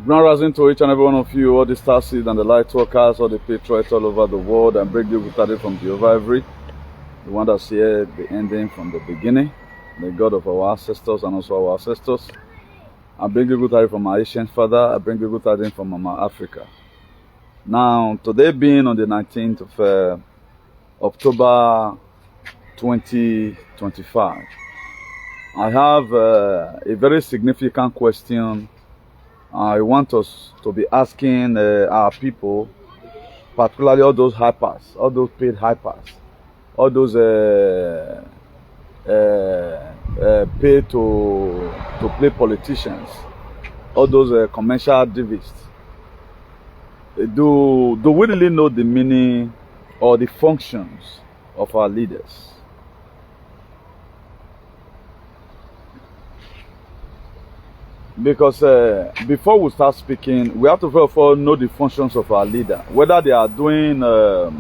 Grand rising to each and every one of you, all the star seeds and the light workers, all the patriots all over the world, and break the started from Jehovah Ivory, the one that's here, the ending from the beginning, the God of our ancestors and also our ancestors. I bring you good tidings from our ancient father, I bring you good tidings from Mama Africa. Now, today being on the 19th of October 2025, I have a very significant question I want us to be asking our people, particularly all those hypers, all those paid hypers, all those paid to play politicians, all those commercial activists. Do we really know the meaning or the functions of our leaders? Because before we start speaking, we have to first of all know the functions of our leader, whether they are doing more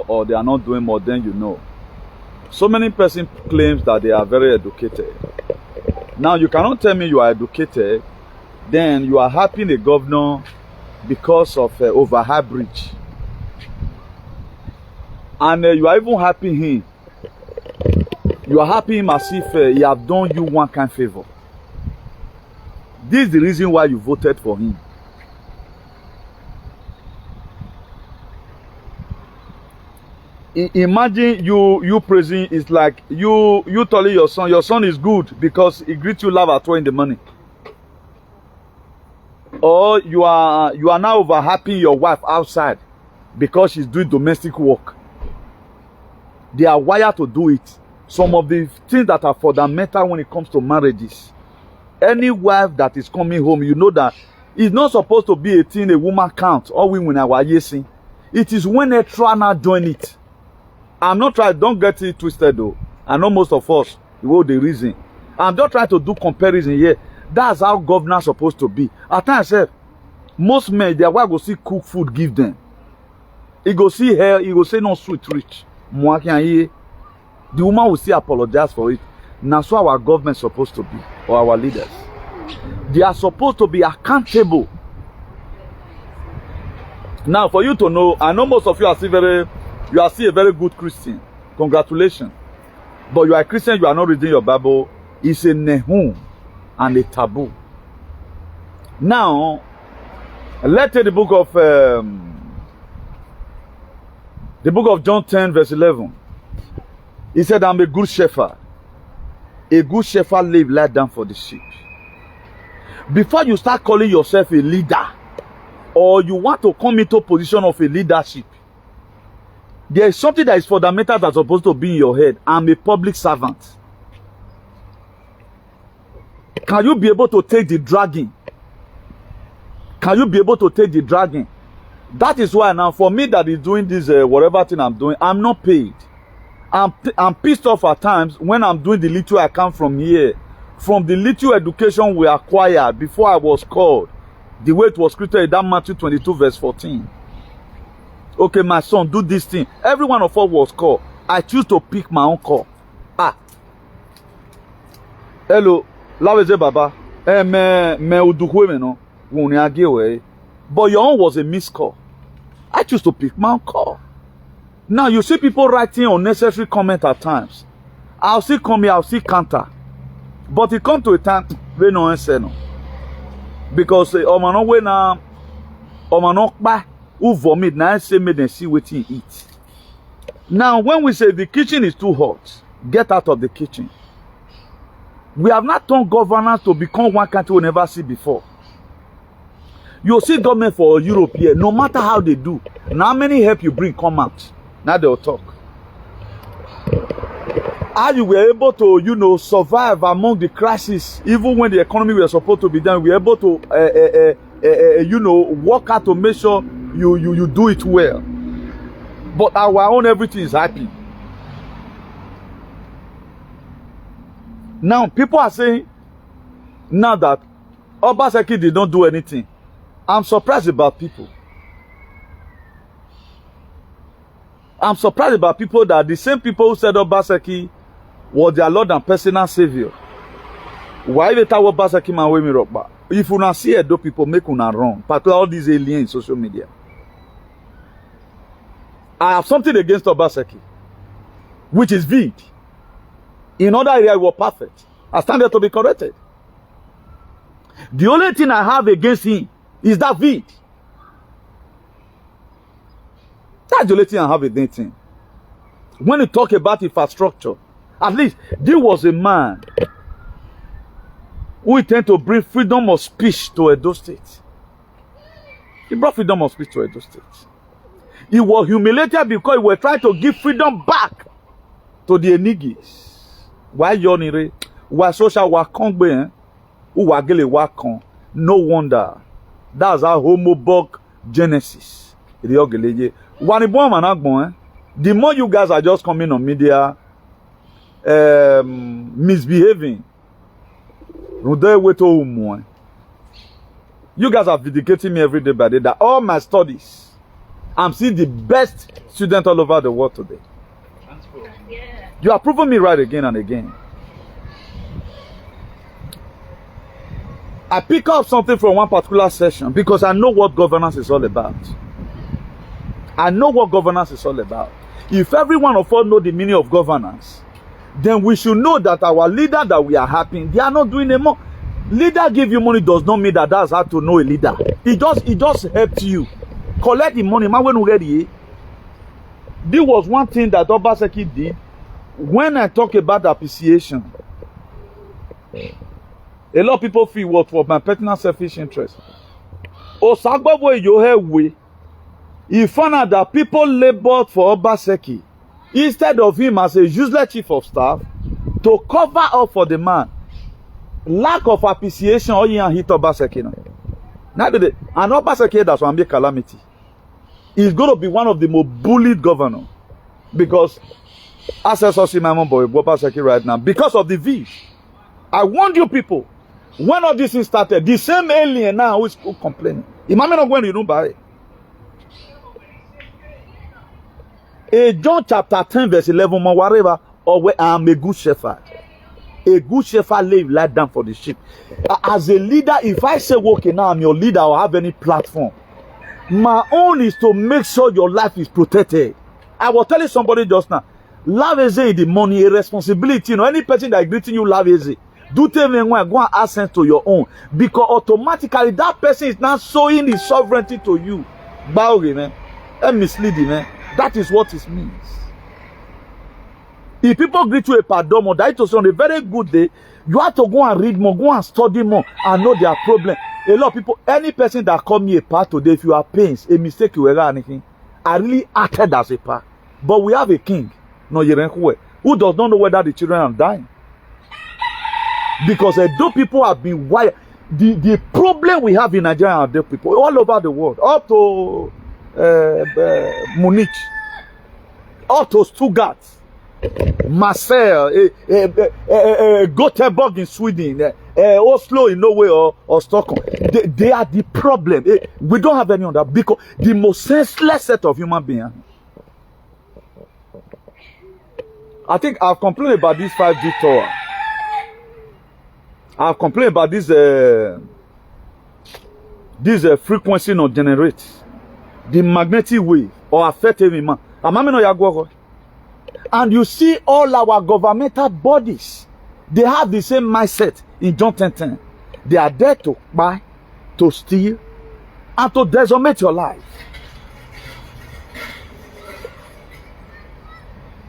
or they are not doing more. Then you know. So many persons claims that they are very educated. Now you cannot tell me you are educated, then you are helping a governor because of overhead bridge, and you are even helping him. You are happy him as if he have done you one kind favor. This is the reason why you voted for him. Imagine you praising is like you telling your son is good because he greets you laugh at in the money. Or you are now over happy your wife outside because she's doing domestic work. They are wired to do it. Some of the things that are fundamental when it comes to marriages. Any wife that is coming home, you know that it's not supposed to be a thing a woman count or women are yesing. It is when they try not join it. I'm not trying, don't get it twisted though. I know most of us know the reason. I'm just trying to do comparison here. That's how governors supposed to be. At times, most men, their wife go see cook food, give them. He go see hair, he go say no sweet rich. Moi can hear. The woman will still apologize for it. Now, so our government is supposed to be, or our leaders. They are supposed to be accountable. Now, for you to know, I know most of you are still a very good Christian. Congratulations. But you are a Christian, you are not reading your Bible. It's a nehum and a taboo. Now, let's take the book of John 10, verse 11. He said, I'm a good shepherd. A good shepherd lays life down for the sheep. Before you start calling yourself a leader, or you want to come into a position of a leadership, there is something that is fundamental that's supposed to be in your head. I'm a public servant. Can you be able to take the dragging? Can you be able to take the dragging? That is why now, for me that is doing this, whatever thing I'm doing, I'm not paid. I'm pissed off at times when I'm doing the little I come from here. From the little education we acquired before I was called. The way it was created in that Matthew 22 verse 14. Okay, my son, do this thing. Every one of us was called. I choose to pick my own call. Hello. Laweze Baba. But your own was a missed call. I choose to pick my own call. Now, you see people writing unnecessary comment at times. I'll see come here, I'll see counter. But it come to a time, we no answer no. Because, omano we na, omano ba, who vomit, na I say, make them see what he eat. Now, when we say the kitchen is too hot, get out of the kitchen. We have not turned governance to become one country we never see before. You see government for Europe here, no matter how they do, now how many help you bring come out. Now they'll talk. How you were able to, survive among the crisis, even when the economy was supposed to be done, we were able to, work out to make sure you do it well. But our own everything is happy. Now people are saying, now that Obaseki did not do anything. I'm surprised about people. I'm surprised about people that the same people who said Obaseki was their Lord and personal Savior. Why the tower Obaseki man way me rock back? If you not see it, do people make una wrong, particularly all these aliens in social media. I have something against Obaseki, which is vague. In other areas, it was perfect. I stand there to be corrected. The only thing I have against him is that vague. That's the only thing I have against him. When you talk about infrastructure, at least there was a man who intended to bring freedom of speech to Edo State. He brought freedom of speech to Edo State. He was humiliated because he was trying to give freedom back to the Enigis. Why Yonire? Why social wakongbe? Who wagele wakon? No wonder. That's our homobog genesis. The more you guys are just coming on media, misbehaving, you guys are vindicating me every day by day that all my studies, I'm seeing the best students all over the world today. Yeah. You are proving me right again and again. I pick up something from one particular session because I know what governance is all about. I know what governance is all about. If every one of us know the meaning of governance, then we should know that our leader that we are having, they are not doing it more. Leader give you money does not mean that that's how to know a leader. It just helps you. Collect the money, man, when we ready. This was one thing that Obaseki did. When I talk about appreciation, a lot of people feel what for my personal selfish interest. Osagbabo Yohewe, he found out that people labored for Obaseki instead of him as a useless chief of staff to cover up for the man. Lack of appreciation, all you hit Obaseki. Now, and Obaseki that's one big calamity. He's going to be one of the most bullied governors because access us in my mom boy Obaseki right now because of the V. I warned you people when all this thing started. The same alien now who is complaining. Imagine not going to know by it. John chapter 10 verse 11 whatever or where I am a good shepherd. A good shepherd lay light down for the sheep. As a leader, if I say, okay, now I'm your leader or have any platform, my own is to make sure your life is protected. I was telling somebody just now, love is in the money, a responsibility. You know, any person that is greeting you, love is it. Do tell me when go and access to your own. Because automatically that person is now showing his sovereignty to you. Bowie, man. And misleading, man. That is what it means. If people greet you a pardon or that is on a very good day, you have to go and read more, go and study more, and know their problem. A lot of people, any person that call me a part today, if you are pains, a mistake you ever anything, I really acted as a part. But we have a king, no Yerenhue, who does not know whether the children are dying. Because those people have been wired. The problem we have in Nigeria are those people all over the world, up to Munich, up to Stuttgart, Marseille, Gothenburg in Sweden, Oslo in Norway or Stockholm. They are the problem. We don't have any of that because the most senseless set of human beings. I think I've complained about this 5G tower. I've complained about this frequency not generate the magnetic wave or affect every man. And you see all our governmental bodies, they have the same mindset in John 10:10. They are there to buy, to steal, and to decimate your life.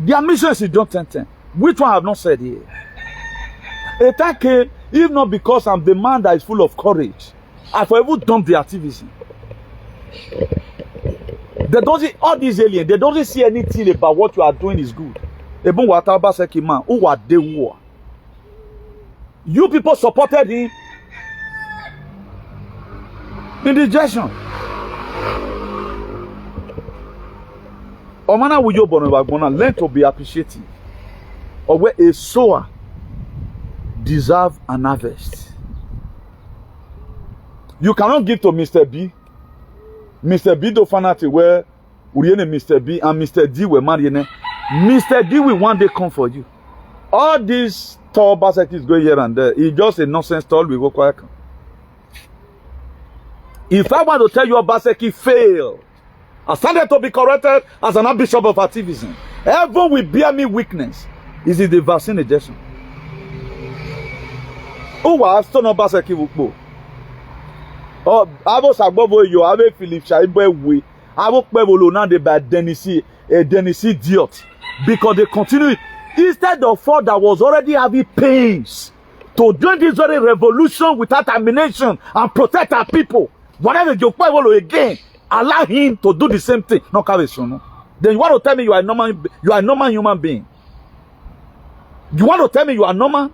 Their mission is in John 10:10. Which one I have not said here? A time came, if not because I'm the man that is full of courage, I forever dump the activism. They don't see all these aliens, they don't see anything about what you are doing is good. Even what Obaseki man, who are they war? You people supported him in the injection. Omana will you learn to be appreciative. Or where a sower deserve an harvest. You cannot give to Mr. B. Mr. B do fanati where we Mr. B and Mr. D were married. Mr. D will one day come for you. All these tall Obaseki going here and there. It's just a nonsense tall we go quiet. If I want to tell you Obaseki failed, I started to be corrected as an bishop of activism. Heaven will bear me witness. Is it the vaccine injection? Who was Stone Obaseki Wukbo? Oh, I was above you. I will Philip Shaibe we. I will pay now they by Dennis idiot because they continue instead of for that was already having pains to join this very revolution without ammunition and protect our people. Whatever you pay again, allow him to do the same thing. No no. Then you want to tell me you are a normal human being? You want to tell me you are normal?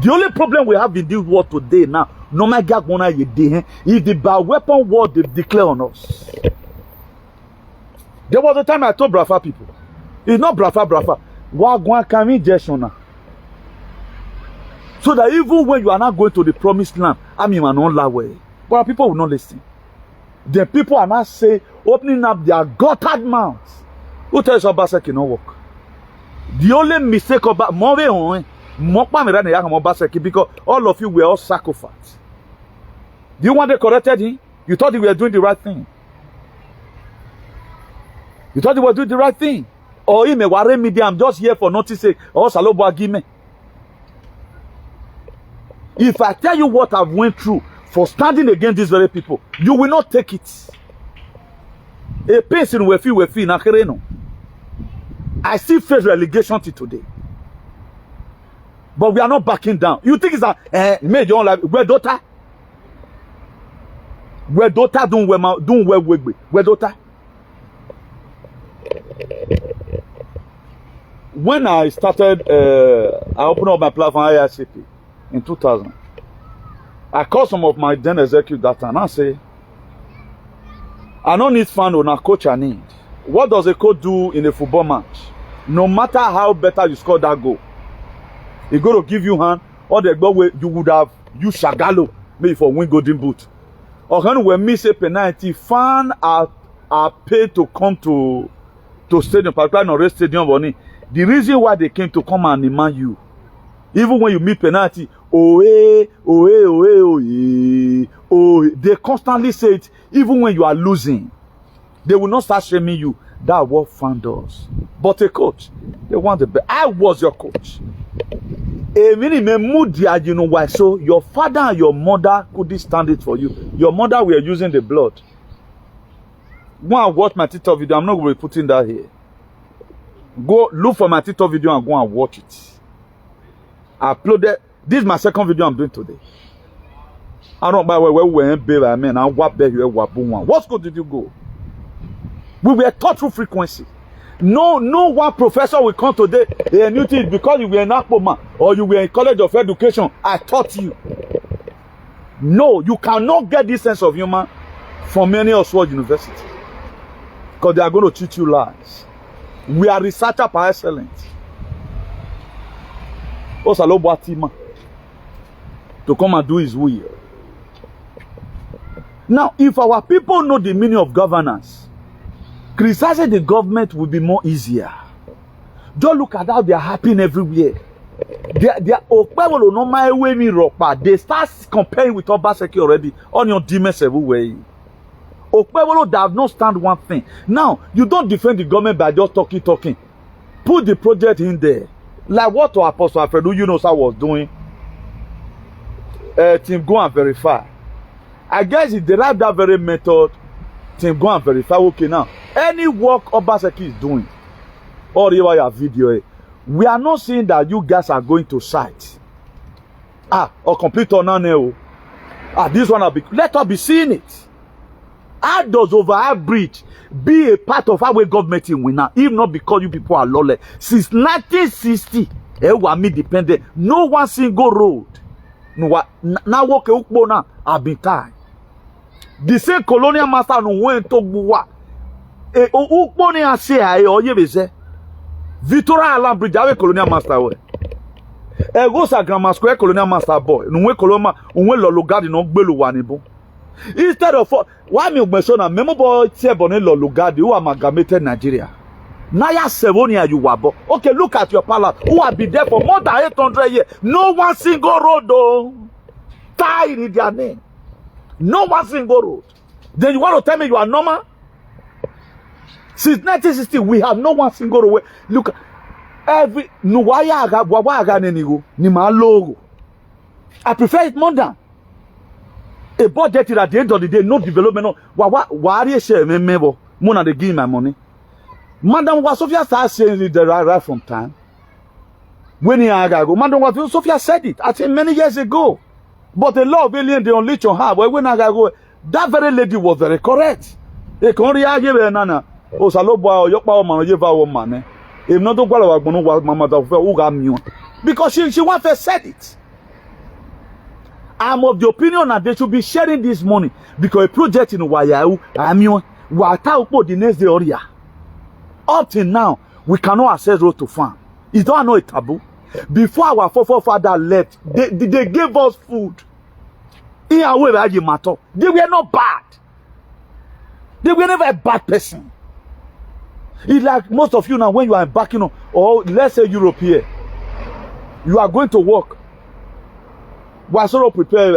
The only problem we have in this world today now, no matter what you do, is the bioweapon war they declare on us. There was a time I told Brafa people, it's not Brafa. Wagwan kami jeshona. So that even when you are not going to the promised land, I mean, an online way, but people will not listen. Then people are not say opening up their guttered mouths. Who tells Obaseki cannot work? The only mistake about because all of you were all sacrificed. Do you want they corrected him? You thought you were doing the right thing. You thought you were doing the right thing. Or he may worry me, I'm just here for notice sake. Or Salobo Agime. If I tell you what I've went through for standing against these very people, you will not take it. A person will feel in I still face relegation till today. But we are not backing down. You think it's a major like where daughter? Where daughter don't where daughter? When I started, I opened up my platform IRCP in 2000. I called some of my then executives that time and I say, I don't need fan on a coach I need. What does a coach do in a football match? No matter how better you score that goal, he's going to give you hand, or the goal where you would have used Shagalo maybe for win golden boot. Or when miss a penalty, fans are paid to come to stadium, particularly on Red Stadium. The reason why they came to come and demand you, even when you meet penalty, they constantly say it, even when you are losing. They will not start shaming you. That's what fan does. But a coach, they want the best. I was your coach. You know why? So your father and your mother couldn't stand it for you. Your mother were using the blood. Go and watch my TikTok video. I'm not going to be putting that here. Go look for my TikTok video and go and watch it. I uploaded. This is my second video I'm doing today. I don't know where we went, baby. I mean, what school did you go? We were taught through frequency. No one professor will come today. A new thing because you were an Akpoma or you were in College of Education. I taught you. No, you cannot get this sense of humor from any Oxford University because they are going to teach you lies. We are researcher by excellence. To come and do his will. Now, if our people know the meaning of governance, criticizing the government will be more easier. Don't look at how they are happening everywhere. They start comparing with Obaseki already on your demons everywhere. Okpebolo does not stand one thing. Now, you don't defend the government by just talking. Put the project in there. Like what Apostle Alfredo Yunosa was doing. Team go and verify. I guess he derived that very method. Team go and verify. Okay, now any work Obaseki is doing, or even your video, we are not saying that you guys are going to site. Or complete on none. This one will be. Let us be seeing it. Aders over our bridge be a part of our government in winner, if not because you people are lawless. Since 1960, we independent. No one single road. No, now walk ukbona have been tied. The same colonial master no went to Buwa. Ukboni ase aye oye beze. Victoria Island Bridge awe colonial master we. Go sa grammar square colonial master boy. No we colonial unwe lologadi no gbelu wanibo. Instead of why me Ugbesona memo boy Tiebone lologadi who amalgamated Nigeria. Naya Sevonia you wabo. Okay, look at your palace. Who have been there for more than 800 years. No one single road though. Tied in their name. No one single road. Then you want to tell me you are normal? Since 1960, we have no one single road. Look, every Nuwaya Wawaga Nenigo, Nima logo. I prefer it modern. A budget at the end of the day, no development. No, why share me member? Mona they give my money. Madam was Sophia started saying it right from time. When he go, Madam was Sophia said it. I think many years ago. But the law of alien they unleash on her. When I go, that very lady was very correct. They can't react nana. Oh, Saloba, Yokpa man, Yeva woman. If not, don't go to Mama because she once said it. I'm of the opinion that they should be sharing this money because a project in Wayau, Wata the next day area. Up till now, we cannot access road to farm. Is that not a taboo? Before our forefather left, they gave us food. In a way, they were not bad. They were never a bad person. It's like most of you now, when you are embarking on, or let's say Europe here, you are going to work. We are sort of prepared.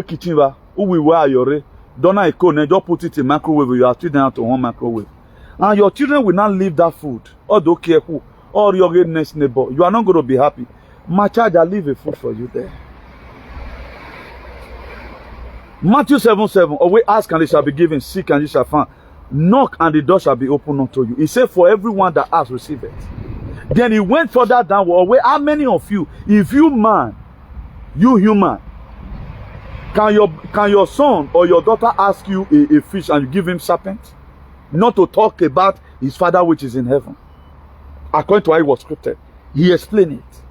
Kitchen, we wear your don't I just put it in microwave. You are still down to one microwave. And your children will not leave that food. Or don't care who. Or your next neighbor. You are not going to be happy. My child, I leave a food for you there. Matthew 7:7. Always ask and it shall be given. Seek and you shall find. Knock and the door shall be opened unto you. He said, for everyone that asks, receive it. Then he went further down. Away. How many of you, if you man, you human, can your son or your daughter ask you a fish and you give him serpent? Not to talk about his father which is in heaven. According to how it was scripted. He explained it.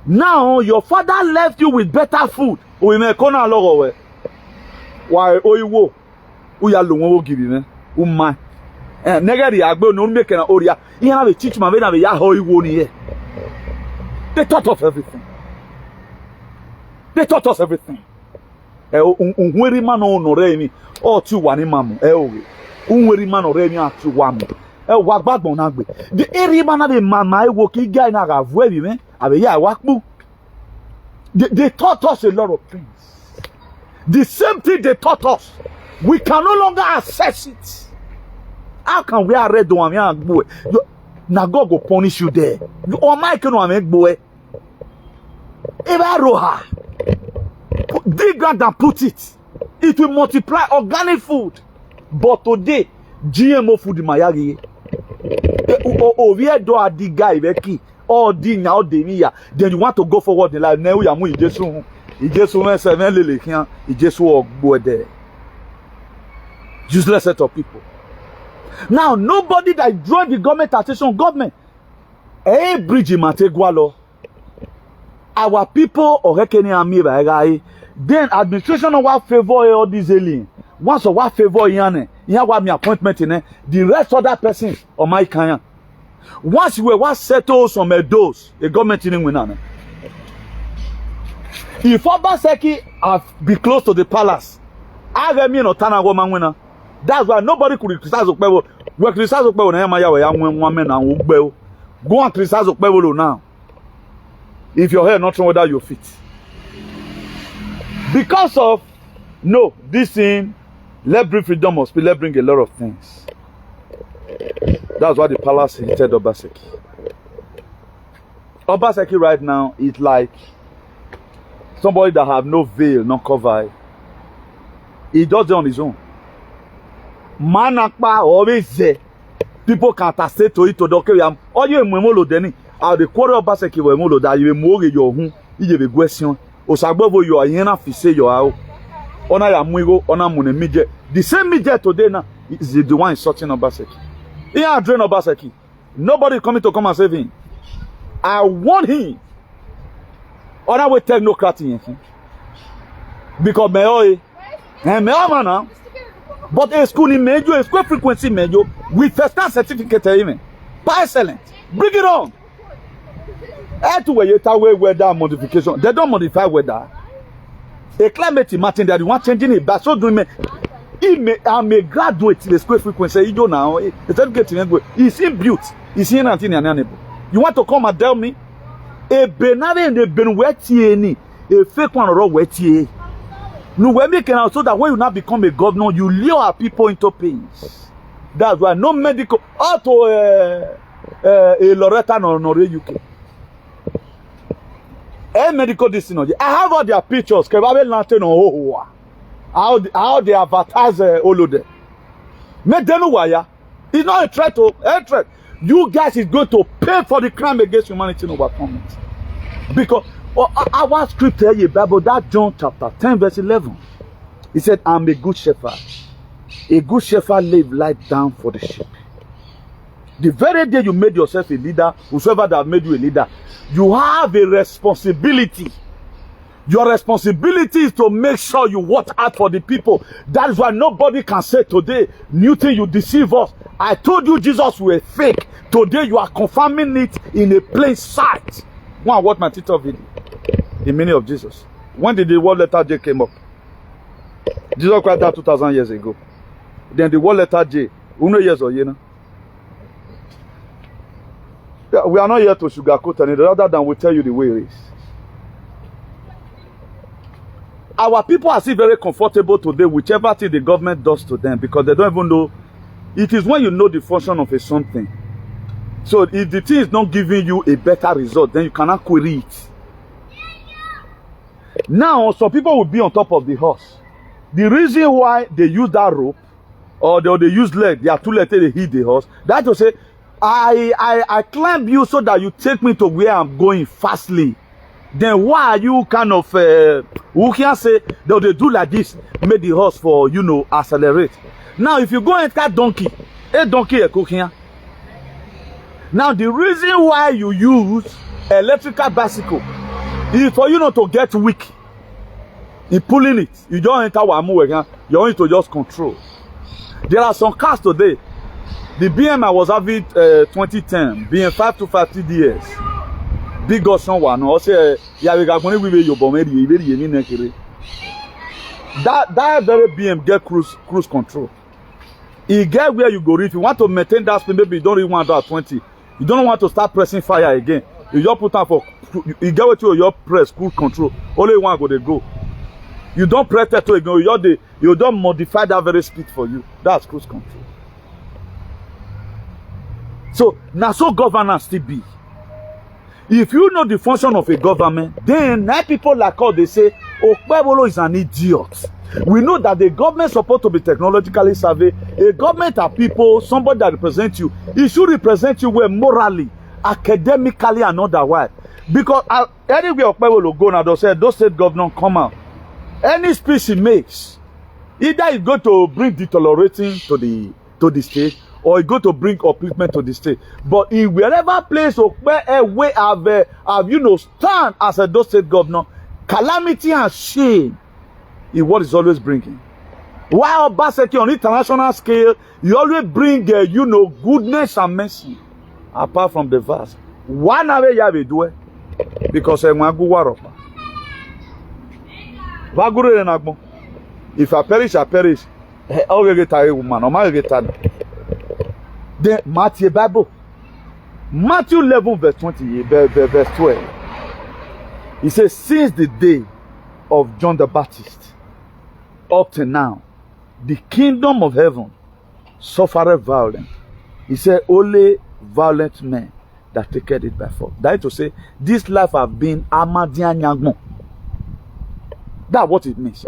Now your father left you with better food. Why oiwo? Uya lonwo give me. Umma. Negari agbe no make na oria. You have a teach my na ya oiwo ni here. They taught us everything. They taught us everything. Unweri man no remi. O tu wani mamu. Unweri man no remi atu wamu. Wagbagbo na gbe. The area man na mama e wo ki guy na ga vu ebi me. Abe ya wakpu. They taught us a lot of things. The same thing they taught us. We can no longer access it. How can we read the one? Now God will punish you there. Or Mike no make boy. Roha. Dig ground and put it. It will multiply organic food. But today, GMO food in Mayagi. Oh, we do a dig guy beki. All dig now de then you want to go forward in life. Now we are moving just went 7 lily here. He just walk boy there. Useless set of people. Now nobody that joined the government attention government. Hey, bridge in Mategualo. Our people or Kenya Ami by then administration of what favor all these aliens. Once of what favor yane, you have me appointment in the rest of that person or my Kenya. Once we were settle some dose, the government in Winana. If Obaseki have be close to the palace, I have me no Tana woman winner. That's why nobody could criticize Okpebo. We criticize Okpebo na Yamaya we young woman and Okpebo. Go and criticize Okpebo now. If your hair not sure whether you fit. Because of no, this thing, let bring freedom of speech, let bring a lot of things. That's why the palace hated Obaseki. Obaseki right now is like somebody that have no veil, no cover. He does it on his own. Manakpa always there. People can attest to it to doke yam. All you memolo deni. How the quarter of Obaseki we memolo that you more your home. You be question. Osagbovo you are yena fise your how. Ona ya mwigo, ona mune midget. The same midget today now is the one insulting Obaseki. He ain't drain Obaseki. Nobody coming to come and save him. I want him. Ona we technocrat in him. Because me man. But a school in major, a square frequency major with first class certificate even. By excellent. Bring it on. Anyway, weather modification. They don't modify weather. A climate Martin that you want changing it, but so doing me. I'm a graduate in the square frequency. You don't know. It's educating. He's in beauty. He's in anything. You want to come and tell me? A benave and a benweti a fake one or weti. No, we make it so that when you now become a governor, you lure our people into pains. That's why no medical auto a Loretta nor UK. A medical distance. I have all their pictures. How they advertise all of them. Make them know why. It's not a threat. A threat. You guys is going to pay for the crime against humanity in overcoming it. Because our scripture here, Bible, that John chapter 10 verse 11. He said, I'm a good shepherd. A good shepherd lays life down for the sheep. The very day you made yourself a leader, whosoever that made you a leader, you have a responsibility. Your responsibility is to make sure you watch out for the people. That is why nobody can say today, Newton, you deceive us. I told you Jesus were fake. Today you are confirming it in a plain sight. One, what my teacher video. The meaning of Jesus. When did the word letter J came up? Jesus cried that 2,000 years ago. Then the word letter J, years or year. We are not here to sugarcoat anything rather than we tell you the way it is. Our people are still very comfortable today, whichever thing the government does to them, because they don't even know. It is when you know the function of a something. So if the thing is not giving you a better result, then you cannot query it. Now, some people will be on top of the horse. The reason why they use that rope, or they use leg, they are too late to hit the horse, that to say, I climb you so that you take me to where I'm going fastly. Then why are you kind of who can say they do like this, make the horse for accelerate. Now if you go and enter donkey, a donkey a cooking. Now the reason why you use electrical bicycle is for you not to get weak in pulling it. You don't enter one move again, you need to just control. There are some cars today. The BM I was having 2010, BM 5 to 50 years. Big Ocean one, also that very BM get cruise control. You get where you go. If you want to maintain that speed, maybe you don't even want to 20. You don't want to start pressing fire again. You just put on for you get what you press cruise control. Only one go they go. You don't press that to again. You don't modify that very speed for you. That's cruise control. So now so governance still be. If you know the function of a government, then now people like us, they say, Okpebolo is an idiot. We know that the government is supposed to be technologically savvy. A government are people, somebody that represents you. It should represent you well morally, academically, and otherwise. Because anywhere Okpebolo go now, they say, those state governors come out. Any speech he makes, either it's going to bring deteriorating to the state, or you go to bring upliftment to the state. But in wherever place or where we have stand as a those state governor, calamity and shame is what is always bringing. While Obaseki on international scale, you always bring goodness and mercy. Apart from the verse, one way you have to do it because if I perish, I perish. I'll get a woman, or my get then Matthew Bible. Matthew 11 verse 20, verse 12. He says, since the day of John the Baptist up to now, the kingdom of heaven suffered violence. He said, only violent men that take it by force. That is to say, this life have been Amadian Yangmo. That's what it means.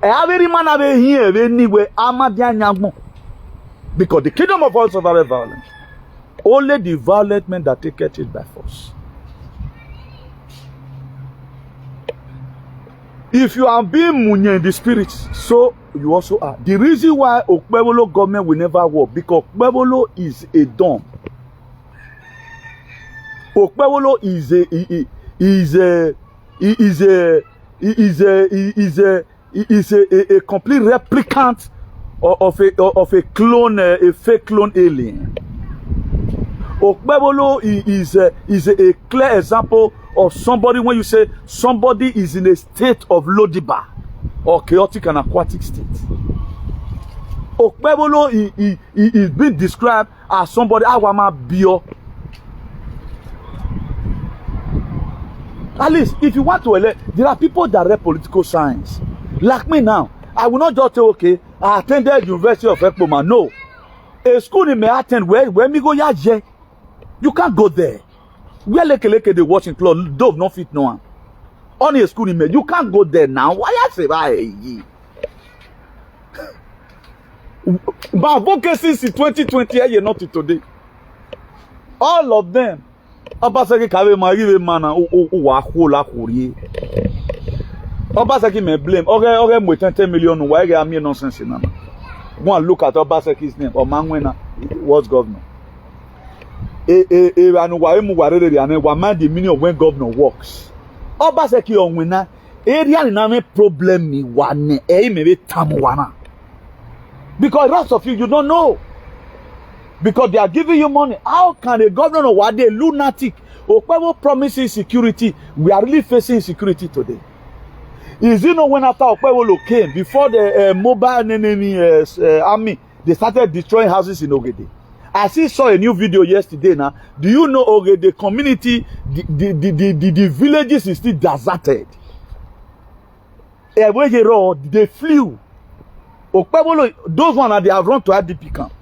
Every man have here anywhere because the kingdom of God is very violent. Only the violent men that take it by force. If you are being munye in the spirit, so you also are. The reason why Okpebolo government will never work because Okpebolo is a dumb. Okpebolo is a complete replicant of a clone, a fake clone alien. Okpebolo is a clear example of somebody when you say somebody is in a state of Lodiba. or chaotic and aquatic state. Okpebolo is being described as somebody awama bio. At least, if you want to elect, there are people that read political science. Like me now, I will not just say, okay, I attended University of Ekpoma. No. A school in may attend where me go yaje. You can't go there. Where leke they watching cloth, dove no fit no one. Only a school in may, you can't go there now. Why I say, but advocacy since 2020, you're not today. All of them. Obaseki kave marive mana wa hola khorie. Obaseki may blame. Okay, mo 10 million why get am nonsense na. Go and look at Obaseki's name. Omanwena was governor. Anu wa emu wa rere ane wa mind the meaning of when governor works. Obaseki onwena area ni na me problem mi wa ne e me be tamu wana. Because lots of you don't know. Because they are giving you money. How can a governor of Wade, lunatic, Okpebo promising security? We are really facing security today. Is you know when after Okpebo came, before the mobile enemy army, they started destroying houses in Ogede. I saw a new video yesterday now. Do you know Ogede community, the villages is still deserted. They flew. Okpebolo, those ones they have run to IDP camp.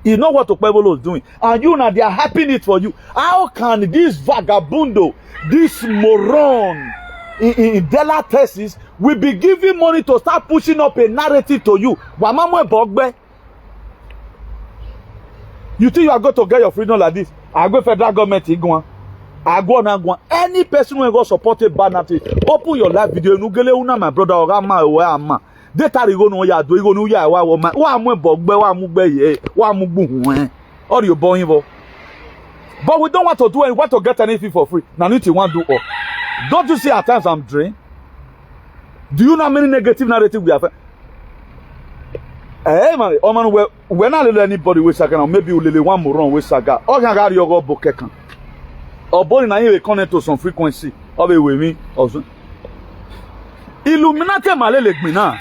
You know what Okpebolo is doing, and you now they are happy it for you. How can this vagabundo, this moron in Dela Texas, will be giving money to start pushing up a narrative to you? You think you are going to get your freedom like this? I go federal government, I go on. Any person who go support a bad narrative, open your live video. My brother or ama. Data go no ya do go no ya wa mu bogbe wa mu gbe ye wa mu gbuhun all you born evil. But we don't want to do and want to get anything for free. Now you want to do all. Don't you see at times I'm drained? Do you know how many negative narrative we have? Hey man, oh man, we're not letting anybody with saga. Maybe we let one more run with saga. Or can carry your go bokekan. Or body na you connect to some frequency. Or be with me also. Illuminati malele gbina.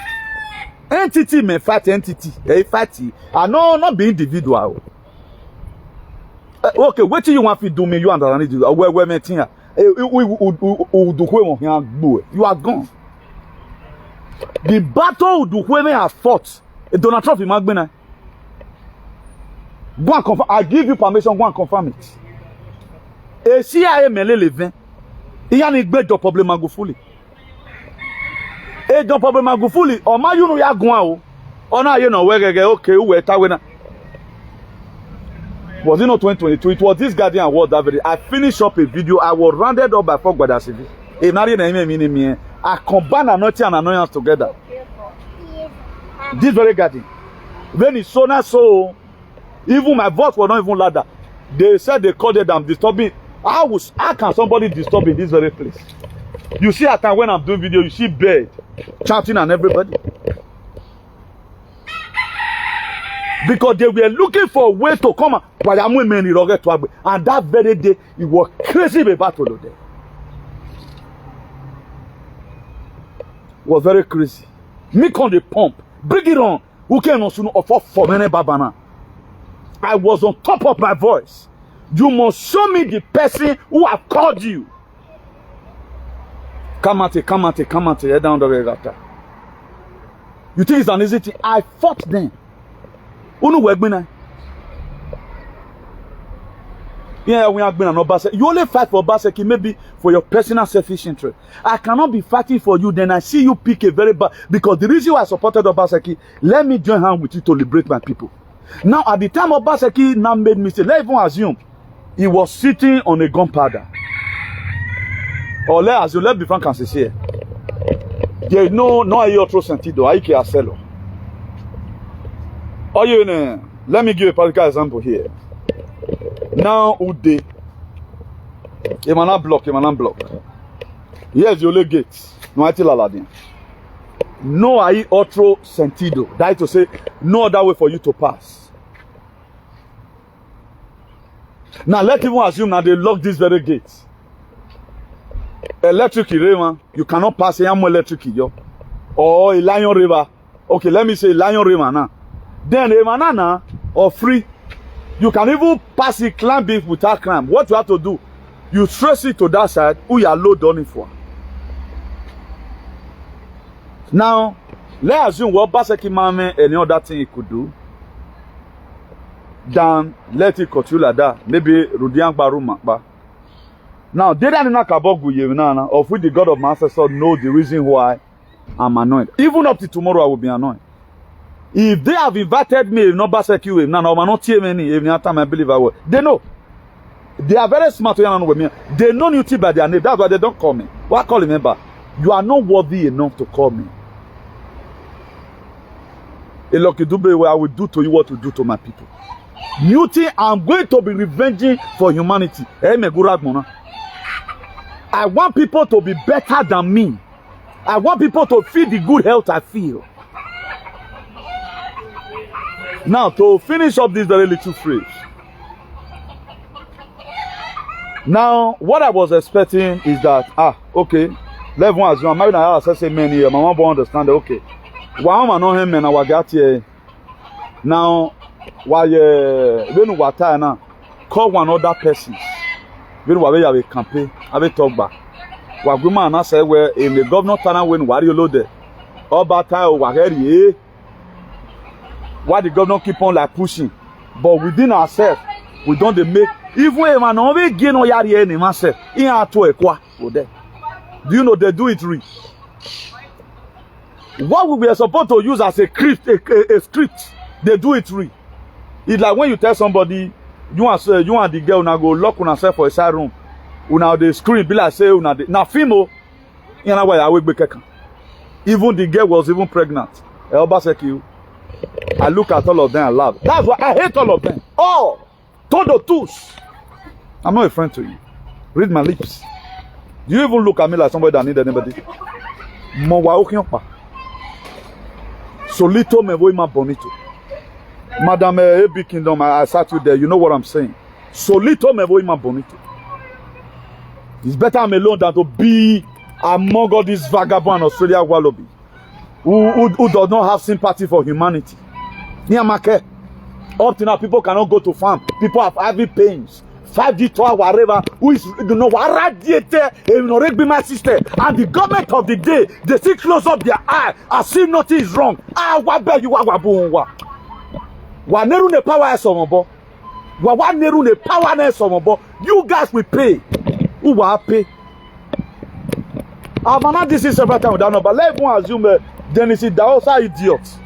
Entity may fight entity. They fight. I know not be individual. Okay, what do you want to do me? You understand? You are gone. The battle do women have fought. Donald Trump in Magbena. Go and confirm. I give you permission. Go and confirm it. A CIA may live. He has a great problem. Go fully. E don't problem Magufuli or ma you know ya gwan o ona you know where okay we tawena. Was it not 2022? It was this Guardian award that very. I finished up a video. I was rounded up by FUNCT1ON. If not me I combine anointing and annoyance together. This very Guardian. When it's so not so, even my voice was not even louder. They said they called it I'm disturbing. How can somebody disturb in this very place? You see at time when I'm doing video, you see bird chanting and everybody. Because they were looking for a way to come and that very day it was crazy battle there. It was very crazy. Make on the pump. Bring it on. Who can also offer for many babana? I was on top of my voice. You must show me the person who have called you. Come at it, head down the regatta. You think it's an easy thing? I fought them. Yeah, we have been an Obaseki. You only fight for Obaseki maybe for your personal selfish interest. I cannot be fighting for you, then I see you pick a very bad. Because the reason why I supported Obaseki, let me join hands with you to liberate my people. Now, at the time Obaseki now made mistake, let's even assume he was sitting on a gunpowder. Or let's be frank and sincere. There is no otro sentido. Hay que hacerlo. Oh, you know, let me give a practical example here. Now, Ude, block. Here's your leg gate. No, I tell Aladdin. No, hay otro sentido. That is to say, no other way for you to pass. Now, let's even assume that they lock this very gate. Electric, you cannot pass. Electric, or a Lion River. Okay, let me say Lion River now. Then a banana or free. You can even pass it, climb it without climb. What you have to do, you trace it to that side, who you are load on it for. Now, let's assume what Baseki Mame any other thing he could do. Then let it continue like that. Maybe Rudian Baru Makba. Now, they don't know of which the God of my ancestors know the reason why I'm annoyed. Even up to tomorrow, I will be annoyed. If they have invited me, not Baseki, now I'm not hear many. Every time I believe I will. They know. They are very smart with me. They know you by their name. That's why they don't call me. Why call me back? You are not worthy enough to call me. Elokidube, I will do to you what to do to my people. New thing, I'm going to be revenging for humanity. I want people to be better than me. I want people to feel the good health I feel. Now, to finish up this very little phrase. Now, what I was expecting is that, okay, let one assume, I'm married now, I say many years, my mom won't understand that, okay. Why am I not him and I got here? Now, why, when we are now, call one other person. When we have a campaign, have a talk back. What we man say, where in the governor town when we are loaded, all about time we are here. Why the governor keep on like pushing, but within ourselves, we don't make. If we man only gain no yari any myself, in our to a qua, do you know they do it real? What we are supposed to use as a script, they do it real. It's like when you tell somebody, you want the girl now go lock on herself for a side room, now they scream, be like say, now female, you know why I will be keka. Even the girl was even pregnant. I look at all of them and laugh. That's why I hate all of them. Oh, todo tous. I'm not a friend to you. Read my lips. Do you even look at me like somebody that need anybody? Solito me voy más bonito. Madam Ebi Kingdom, I sat you there. You know what I'm saying. Solito me voy más bonito. It's better I'm alone than to be among all these vagabond Australia wallaby who does not have sympathy for humanity. Up to now, people cannot go to farm. People have heavy pains. 5G tour, whatever, who is radiator, be my sister. And the government of the day, they see close up their eye as if nothing is wrong. What bet you Waneru ne power somobo. Waneru ne power ne somobo. You guys will pay. Who will pay? I've not this is several times without no, but let everyone assume Dennis is also idiots.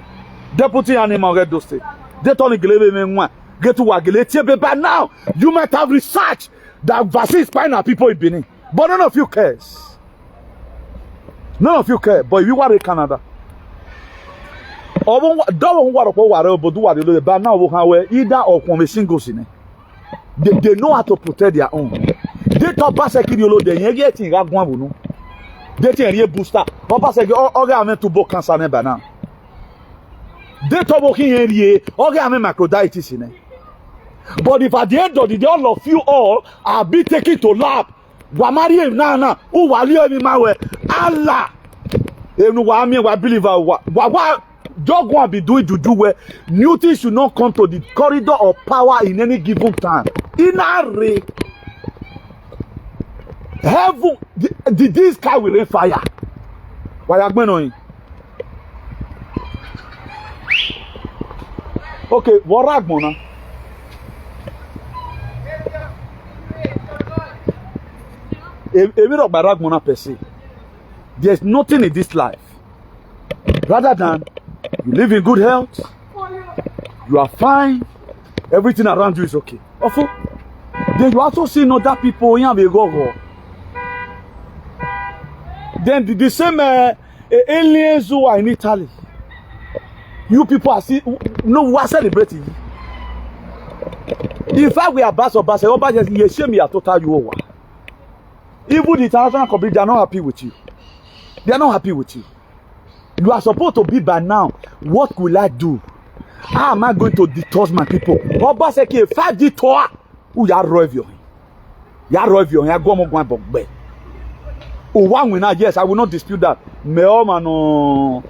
Deputy Animal Red State. They told me get to Wagilete, but now you might have researched that vaccine is spying on people in Benin. But none of you cares. None of you care. But if you are in Canada, don't want to do but now either of from a single sin. They know how to protect their own. They talk about security, they get in Ragwan. They take a booster. Papa said, oh, I'm meant to book cancer now. They talk about here, oh, I'm microditis in it. But if at the end of the day, all of you all are be taken to lab, Wamari Nana, who will leave me my way, Allah. I believe what dog want be doing to do where new things should not come to the corridor of power in any given time. In a ray, heaven, this sky will rain fire. Why are you going? Okay, what are you? There's nothing in this life rather than you live in good health, you are fine, everything around you is okay. Also, then you also see other people in go. Then the same aliens who are in Italy, you people are still we are celebrating. In fact, we are bass or bass, you shame me at total you over. Even the international community, they are not happy with you. They are not happy with you. You are supposed to be by now. What will I do? How am I going to detox my people? Oba say ke 5G tour. Who ya roivio? Ya roivio, ya go mo gwan bogbe. One winner, yes, I will not dispute that. Me omano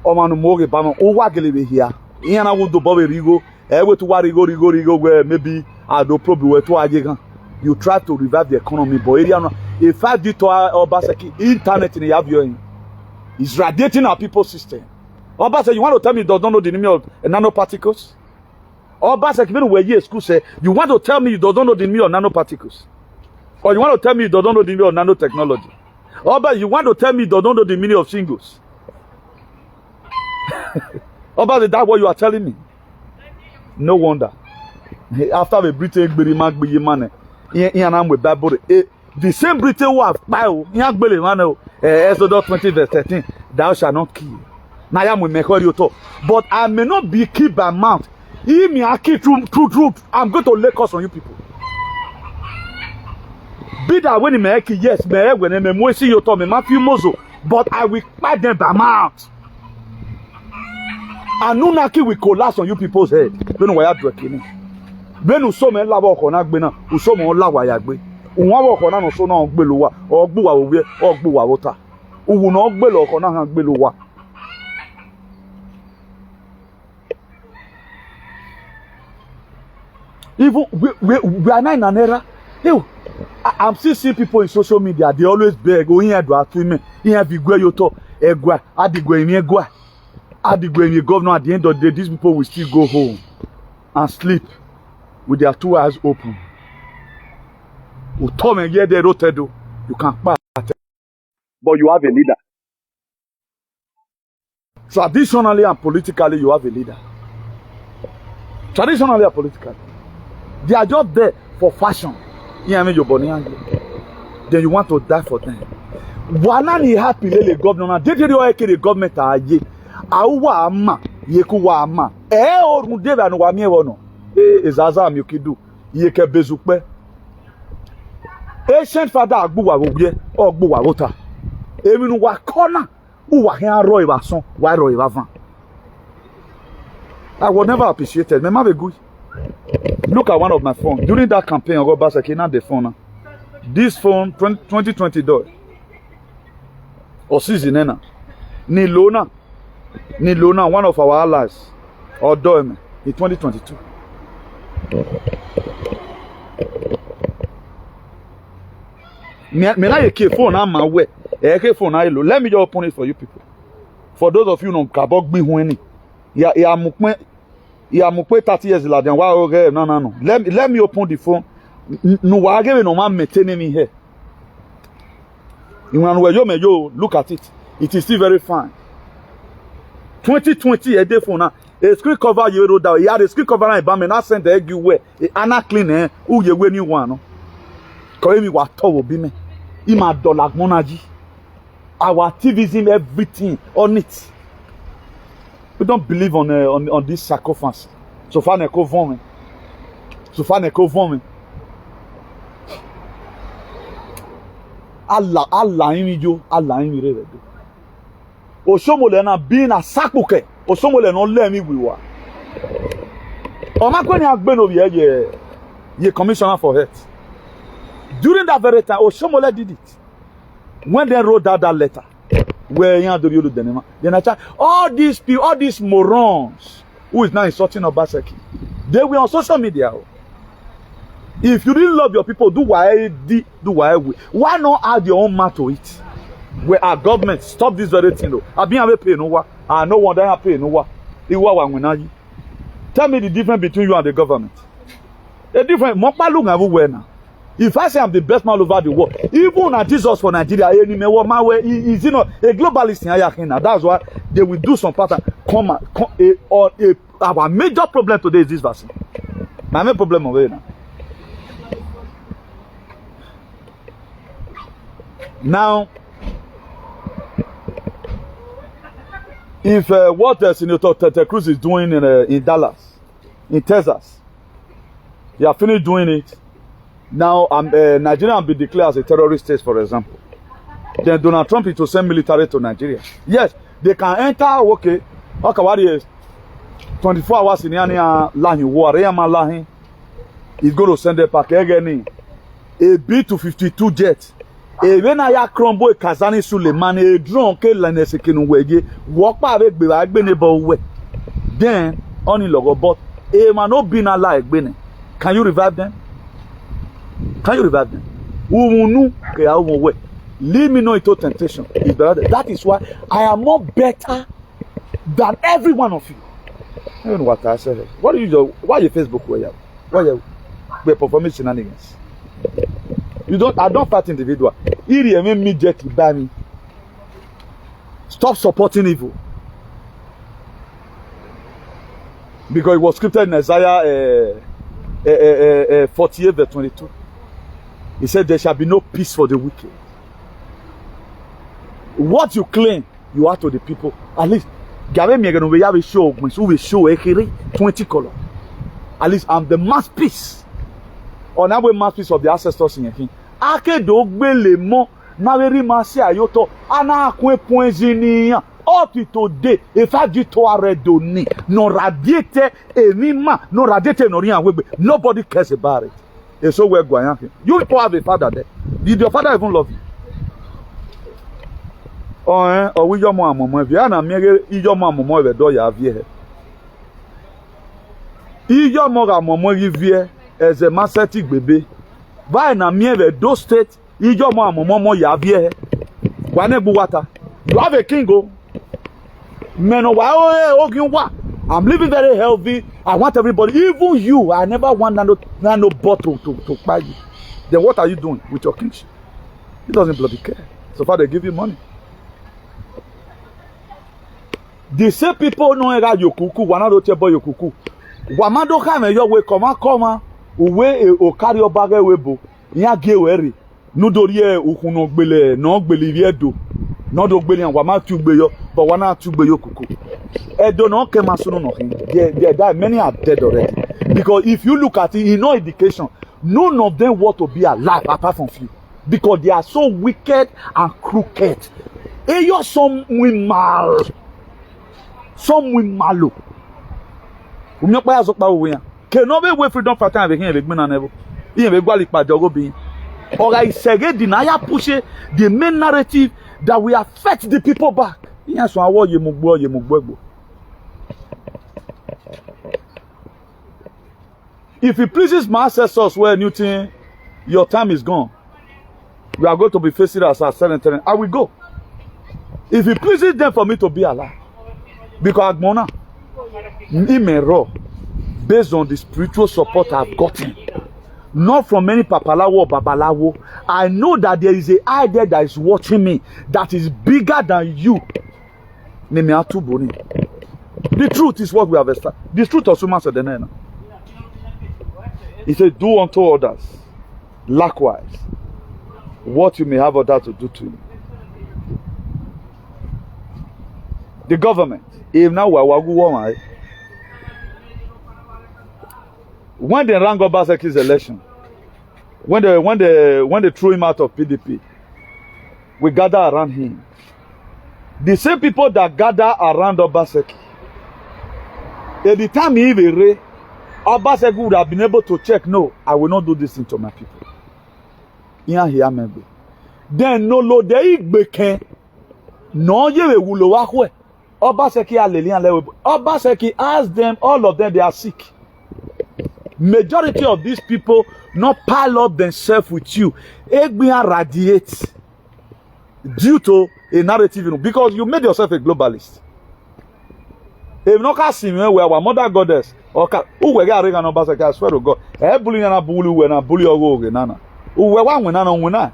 more bama. Owa gelebe here. Iyana would do Bobby Rigo. Ewe to Rigo where maybe I do probably where to Ajegan. You try to revive the economy, but if I did to Obaseki, internet in the avion is radiating our people's system. Obaseki, you want to tell me you don't know the meaning of nanoparticles? Obaseki, even where you school say, you want to tell me you don't know the meaning of nanoparticles? Or you want to tell me you don't know the meaning of nanotechnology? Obaseki, you want to tell me you don't know the meaning of shingles? Obaseki, that's what you are telling me. No wonder. After the Britain, the same Britain who have Exodus 20 verse 13, thou shalt not kill. Now I am with Mekorio, but I may not be killed by mouth. If me I kill truth, I'm going to lay curse on you people. Be that when he may kill, yes, when he may see your tongue, Matthew Mozo, but I will fight them by mouth. Anunnaki will collapse on you people's head. Don't know why I'm drinking. Ben usome la wa okona gbe na usome la wa ya gbe unwa wa okona no so na gbe lo wa ogbu wa owie ogbu wa wota uwu na gbe lo okona han gbe lo wa. Even we are not in an era. I'm still seeing people in social media, they always beg o yin do atu me yin fi gwe yo to egwa adigwe mi egwa adigwe mi governor. At the end of the day, these people will still go home and sleep with their two eyes open. You can pass, but you have a leader. Traditionally and politically, you have a leader. Traditionally and politically, they are just there for fashion. Then you want to die for them. Wanani happy lele governor. Did you know the government are ye? Awa ama yekuwa ama. Orun debe anu wa mie wono. Ezaza mi okidu yeke bezukpe. Ancient father agbu wa wobie ogbu wa wota. Emi nu wa corner uwa hen aro iba son wa ro iba van. I was never appreciated. Me ma be good. Look at one of my phones. During that campaign, I got back again the phone. This phone 2020 dollars. Or season nena. Ni Lona, one of our allies, or Doime in 2022. Me na yeke phone am my way. Yeke phone I lo. Let me just open it for you people. For those of you no kabok bi hu ani. Ya mukwe 30 years la den wa okay no. Let me open the phone. No wa give no man maintain me here. Look at it. It is still very fine. 2020 a day phone now. A screen cover you wrote down. He had a screen cover and a man sent the egg you wear. Anna clean eh. Who you when you want? Call me what will be me. Ima dollar monaji. Our activism, everything on it. We don't believe on this sacrifice. So far ne conforming. Allah imi jo, Allah imi re do. Osomole na bi na sakuke. Osomole no le mi wiwa. O ma ko ni agbe no ye commissioner for health. During that very time, Osomole did it. When they wrote that letter, where then I tell all these people, all these morons who is now insulting Obaseki, they were on social media. If you really love your people, do why we. Why not add your own mouth to it? Where our government stop this very thing though. I been have pay no one. I no one that pay no one. Tell me the difference between you and the government. The difference. Now. If I say I'm the best man over the world, even at Jesus for Nigeria, is you know a globalist in Ayakina. That's why they will do some pattern. Our major problem today is this vaccine. My main problem over now. Now, if what Senator Ted Cruz is doing in Dallas, in Texas, they are finished doing it. Now, Nigeria will be declared as a terrorist state, for example. Then Donald Trump is to send military to Nigeria. Yes, they can enter. Okay, what is 24 hours in Yania Lahin war? He's going to send them back again. A B-252 jet. Even I ya crumble Kazani Suleiman a drunk Lanesekin wege walk by a benable way. Then only logo but a man no been alive bene. Can you revive them? Can you revive them? Leave me no into temptation. That is why I am more better than every one of you. I don't know what I said. What do you do? Why your Facebook where you? Why you performing shenanigans? You don't. I don't fight individual. It even me jet by me. Stop supporting evil. Because it was scripted in Isaiah 48 verse 22. He said, there shall be no peace for the wicked. What you claim, you are to the people. At least, we have a show, we will show 20 color. At least I'm the masterpiece. Or now we masterpiece of the ancestors in here. Ake dogbe le mo na veri masi ayoto ana akwe poinzini up to today if I get to redoni no radiate enima no radiate no rian wegbe nobody cares about it. And so we're going. You people have a father there. Did your father even love you? Oh, we your mom, if you are not married, your mom, the door you have here. Your mother, give here as a macetic baby. Why na mere those state, your mom, you have here. Water. You have a king go. Men, I'm living very healthy. I want everybody, even you. I never want no bottle to buy you. Then what are you doing with your kingship? He doesn't bloody care. So far they give you money. The same people know that yokuku, wanado tebo yokuku. Wamado kame your way koma uwe o carry your bag webo. Nya ge weri. Nudorie ukuno gbele no gbele viedo. No do gbele wama tugbe yo, but wana tugbe yokuku. Edo no kema sunu no hin. There many are dead already. Because if you look at it, in no indication, none of them want to be alive apart from few. Because they are so wicked and crooked. And you're some mal. Some malo. Umyokpa azokpa uwe. Ke no be we freedom fighter avec un avec mena nevo. Il be gwa lipa jogo bi. Or I say deny push the main narrative that we affect the people back. Yes, so awo ye mugbo. If it pleases my ancestors where Newton, your time is gone. You are going to be facing us as certain. I will go. If it pleases them for me to be alive. Because Agmona, Imero, based on the spiritual support I've gotten, not from any papalawo or babalawo, I know that there is an idea that is watching me that is bigger than you. The truth is what we have established. The truth of Suma said, he said, do unto others likewise what you may have others to do to you. The government, if now when they ran Obaseki's election, when they threw him out of PDP, we gather around him. The same people that gather around Obaseki, at the time he even Obaseki would have been able to check, no, I will not do this thing to my people. Then no lo de igbeke no yewe wulo wakwe. Obaseki alelian lewe. Obaseki asked them, all of them, they are sick. Majority of these people not pile up themselves with you. Egbian radiates due to a narrative, because you made yourself a globalist. If no casim where our mother goddess or who we got ring and Obaseki, I swear to God, bully na bully na bully ogo nana. We want when nana wina.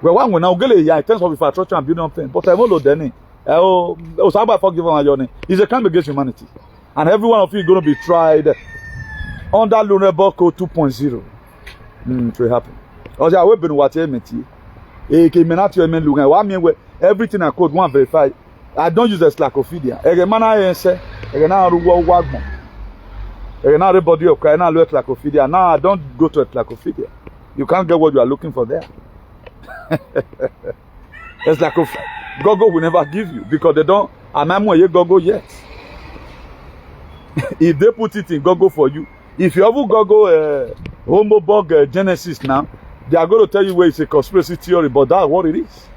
We want when now gele ya in terms of infrastructure and building thing. But I won't do any. Oh, Sabbath forgive my journey. It's a crime against humanity. And every one of you is going to be tried under Lunebo Code 2.0. It will happen. Also, I will be what I meant. Everything I code one verify. I don't use the Slackophidia. Now I don't go to a Slackophidia. You can't get what you are looking for there. It's like Gogo will never give you because they don't. I'm not Gogo yet. If they put it in Gogo for you, if you ever Gogo Homobog Genesis now, They are going to tell you where it's a conspiracy theory, but that's what it is.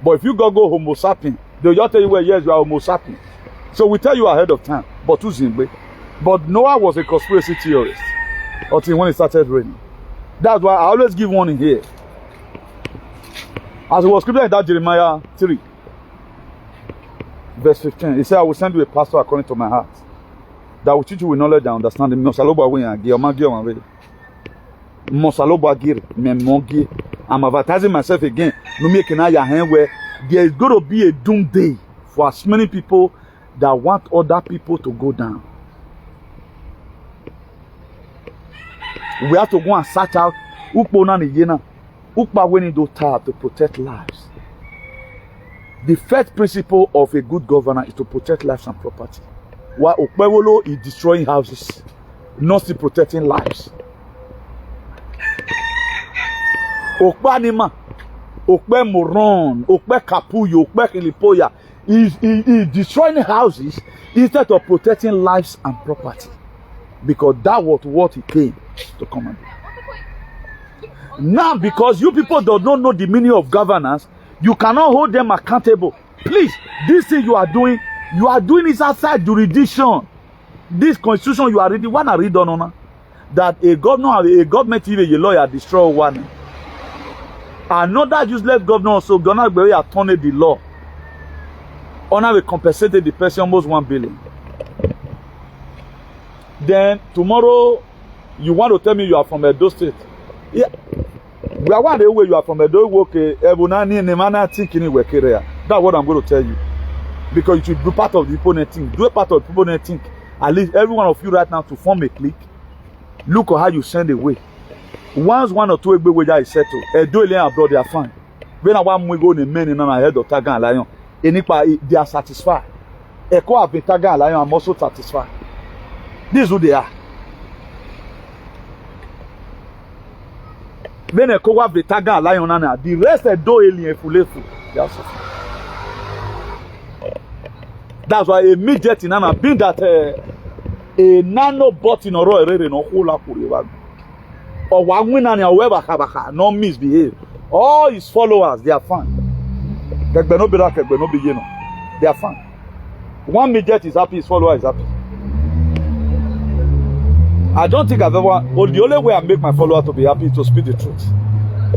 But if you go Homo sapien, they'll just tell you where, yes, you are Homo sapien. So we tell you ahead of time, but to Zimbabwe. But Noah was a conspiracy theorist until when it started raining. That's why I always give one in here. As it was scripted in that Jeremiah 3, verse 15, he said, I will send you a pastor according to my heart, that will teach you with knowledge and understanding. I'm advertising myself again. Where there is going to be a doom day for as many people that want other people to go down. We have to go and search out to protect lives. The first principle of a good governor is to protect lives and property. While Okpewolo is destroying houses, not still protecting lives. Okpanima, Okpe Moron, Okpe Kapuyo, Okpe Kilipoya is destroying houses instead of protecting lives and property. Because that was what he came to come and do. Now, because you people do not know the meaning of governance, you cannot hold them accountable. Please, this thing you are doing it outside jurisdiction. This constitution you are reading, one I read on that a government, even a lawyer, destroy one. Another useless governor also gonna be attorney the law. Honor will compensate the person almost 1 billion. Then tomorrow you want to tell me you are from Edo State. Yeah. We are one day where you are from Edo, okay, that's what I'm going to tell you. Because you should do part of the opponent think. Do a part of the opponent think. At least every one of you right now to form a clique. Look at how you send away. Once 1 or 2 wages is settled, Edo and abroad they are fine. When I want to go in men in the head of Tagan Lion, they are satisfied. Echo have been Tagan Lion, I'm also satisfied. This is who they are. When a co have the Tagan Lion, the rest are do alien fulefu. That's why immediately Nana being that a nano bot in a row no hula puriwa. Or one win and however no misbehave. All his followers, they are fine. They are fine. One midget is happy, his follower is happy. I don't think I've ever. Well, the only way I make my follower to be happy is to speak the truth.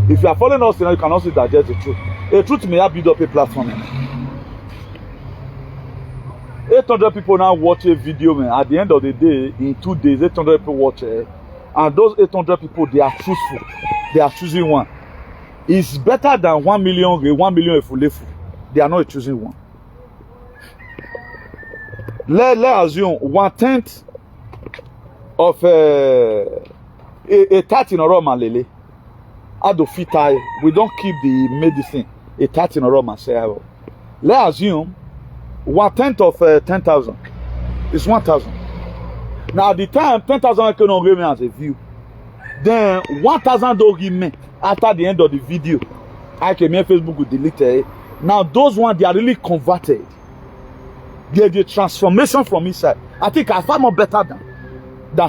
If you are following us, you can also digest the truth. The truth may have built up a platform. 800 people now watch a video, man. At the end of the day, in 2 days, 800 people watch it. And those 800 people, they are truthful. They are choosing one. It's better than 1 million, 1 million if they are not choosing one. Let's assume 1/10 of a 30 in a row, lele. Adofita, we don't keep the medicine. A 30 in a row, say. Let's assume 1/10 of 10,000 is 1,000. Now, the time 10,000 cannot give me as a view. Then 1,000 don't give me after the end of the video. I can make Facebook will delete it. Now, those ones they are really converted. They the transformation from inside. I think I far more better than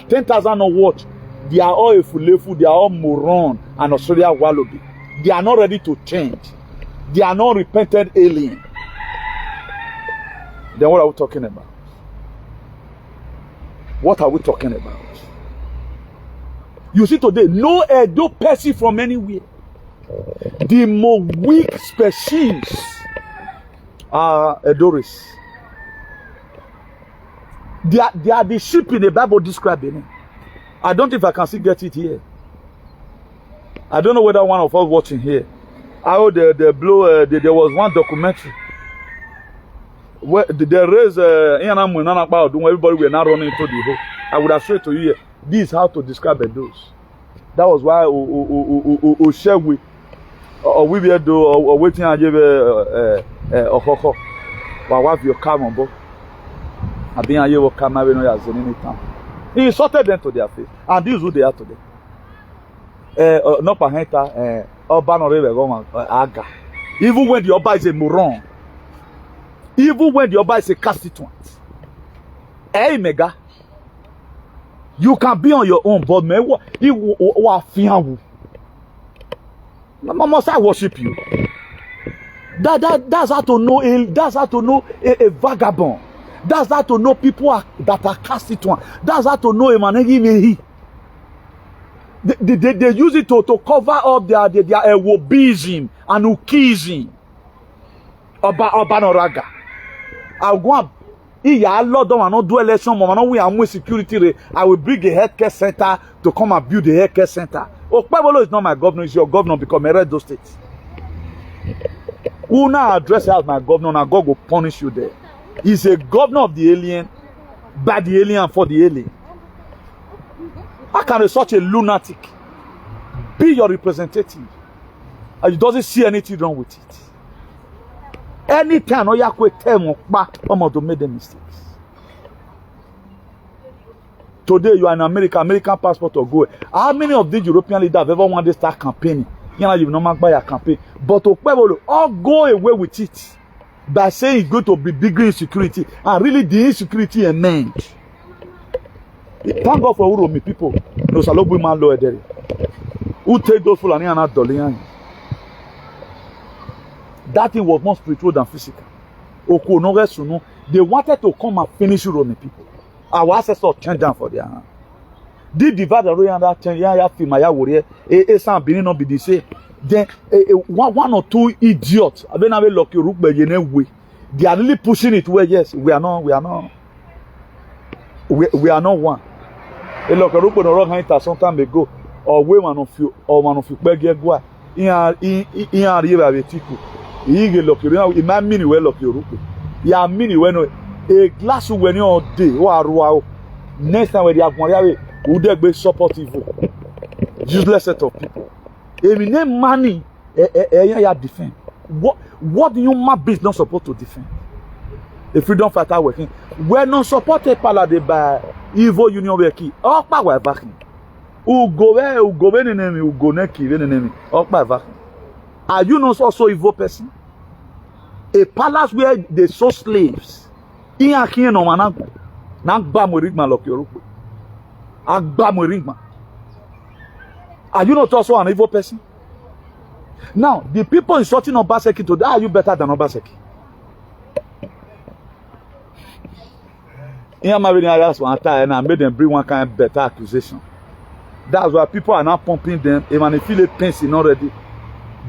10,000 on watch. They are all a fulefu, they are all moron and Australia wallaby. They are not ready to change. They are not repentant alien. Then what are we talking about? What are we talking about? You see today, no Edo person from anywhere. The more weak species are Aders. They are the sheep in the Bible describing it. I don't think I can still get it here. I don't know whether one of us watching here. How there was one documentary where they raised everybody were not running into the hole. I would have said to you here, this is how to describe those. That was why Oshegwe or we were do or waiting and give a wife your car on board. I've been a year of camera when I was in any town. He insulted them to their face, and this is who they are today. No pahenta, Oba no rebe aga. Even when the Oba is a moron, even when the Oba is a constituent, hey mega, you can be on your own, but me Must I worship you? That's how to know a vagabond. That's how to know people that are cast it one. That's how to know a man. They use it to cover up their wobism and ukism. Obanoraga. I'll go up. I not do election. We are security. I will bring a healthcare center to come and build a healthcare center. Okpebolo is not my governor. It's your governor because Meredo State. Who now address as my governor and God will punish you there. He's a governor of the alien, by the alien, for the alien. How can such a lunatic be your representative and you doesn't see anything wrong with it? Anytime you could tell me, I'm to make the mistakes. Today you are in America, American passport or go. How many of these European leaders have ever wanted to start campaigning? You know, you not buy a campaign, but all go away with it by saying it's going to be bigger insecurity, and really the insecurity immense. Thank God for Uromi people. No salobu man lo edere. Who take those fulani and not dolian? That thing was more spiritual than physical. Oko no resuno. They wanted to come and finish Uromi people. Our ancestors turned down for their hand. Did divide the royal that 10 year film Maya warrior some being not be the same. Then one or two idiots have been able to lock your rook by way. They are really pushing it where yes, we are not one. A lock a rook on the wrong hand some time ago, or one of you beg your gua. In a river with Tiku. You lock your in my mini well of your rook. Ya mini when a glass when you're day, wow. Next time when you have money, would they be supportive? Useless set of people. If you name money, defend. What do you my business not supposed to defend? If you don't fight our working, we're not supported by evil union working. All power backing. Who go enemy, who go neki enemy. All power. Are you not also evil person? A palace where they saw slaves. In a king no manago. Nagba morigma lock your rope. Agba morigma. Are you not also an evil person? Now, the people insulting Obaseki today, are you better than Obaseki? Here, my areas one time, and I made them bring one kind of better accusation. That's why people are now pumping them. Even if they feel pain already,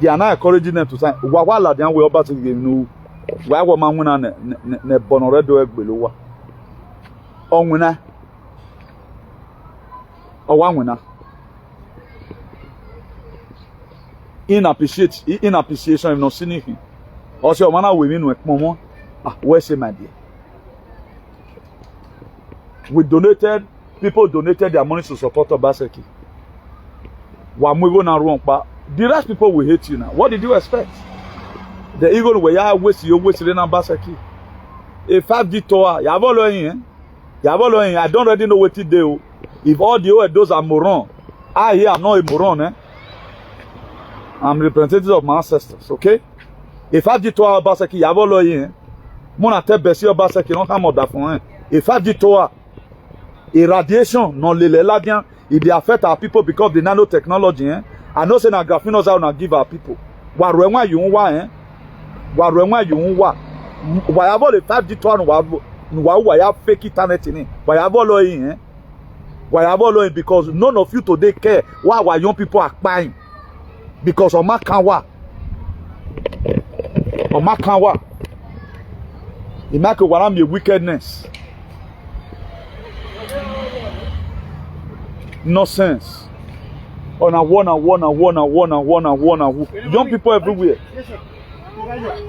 they are now encouraging them to say, "Wawala, they are way Obaseki no. Why would man win ne bonoredo egbelowa? On winner, or one winner." In appreciation of not seeing him. Also, man, women with Momo. Where's my dear? People donated their money to support Obaseki. The rest people will hate you now. What did you expect? The eagle where you waste your waste in Obaseki. A 5G tower, you have following. I don't already know what to do. If all the those are moron, I here am not a moron, I'm representative of my ancestors, okay? If I did to our Obaseki, Yavolo, Mona te Bessie Obaseki, don't come out that phone. If I did to our irradiation, non ladian, if they affect our people because of the nanotechnology, I know say na graphinos are not give our people. Warwenwa you want, Warwenwa you want. Why have all the 5G to why have fake internet in it? Why have all in, Why have all because none of you today care why our young people are crying. Because Oma Kanwa. It make a wickedness. Nonsense. On a one. Young people everywhere.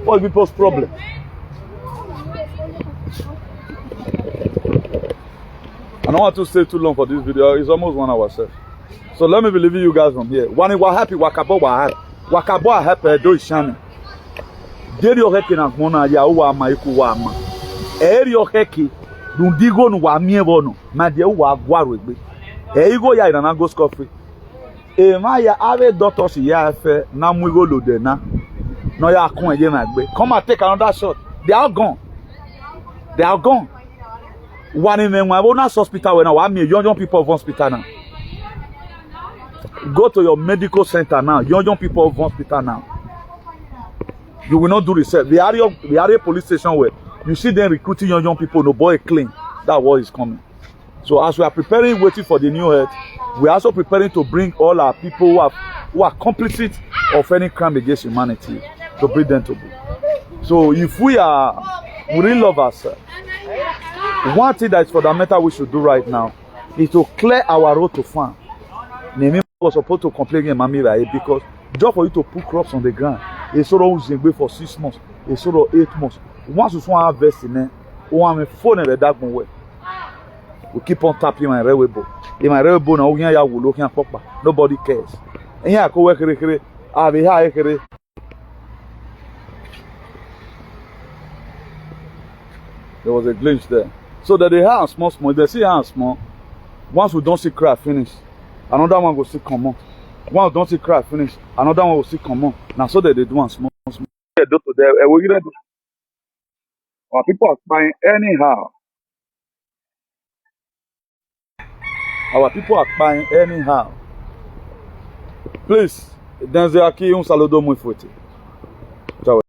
What people's problem? I don't want to stay too long for this video. It's almost 1 hour, sir. So let me be leaving you guys from here. One was happy, Wakabo happy, do shani. Did your heki na mona ya uwa maiku wa ama. Your heki, dundigo no wa miebono, Madia wa guarwe. Ego ya ina go scoffrey. Ma ya ave doctors ya fe na muigo lode na. No ya kun eje na gbe. Come and take another shot. They are gone. One in one hospital when I want me young people of hospital now. Go to your medical center now. Young people of hospital now. You will not do research. The area police station where you see them recruiting young people, no boy clean. That war is coming. So as we are preparing, waiting for the new head, we are also preparing to bring all our people who are complicit of any crime against humanity to bring them to book. So if we really love ourselves, one thing that is fundamental we should do right now is to clear our road to farm. Nemi was supposed to complain against Mami because just for you to put crops on the ground, it's sort of wait for 6 months, it's sort of 8 months. Once you want to invest in it, we want to phone in the dark way. We keep on tapping my railway boat. In my railway boat, nobody cares. And here I go work. There was a glitch there. So that they have small. They see how small. Once we don't see crab finish, another one will see come on. Once we don't see crab finish, another one will see come on. Now so that they do one small. Our people are buying anyhow. Our people are buying anyhow. Please, Denzel aqui saludo muito forte.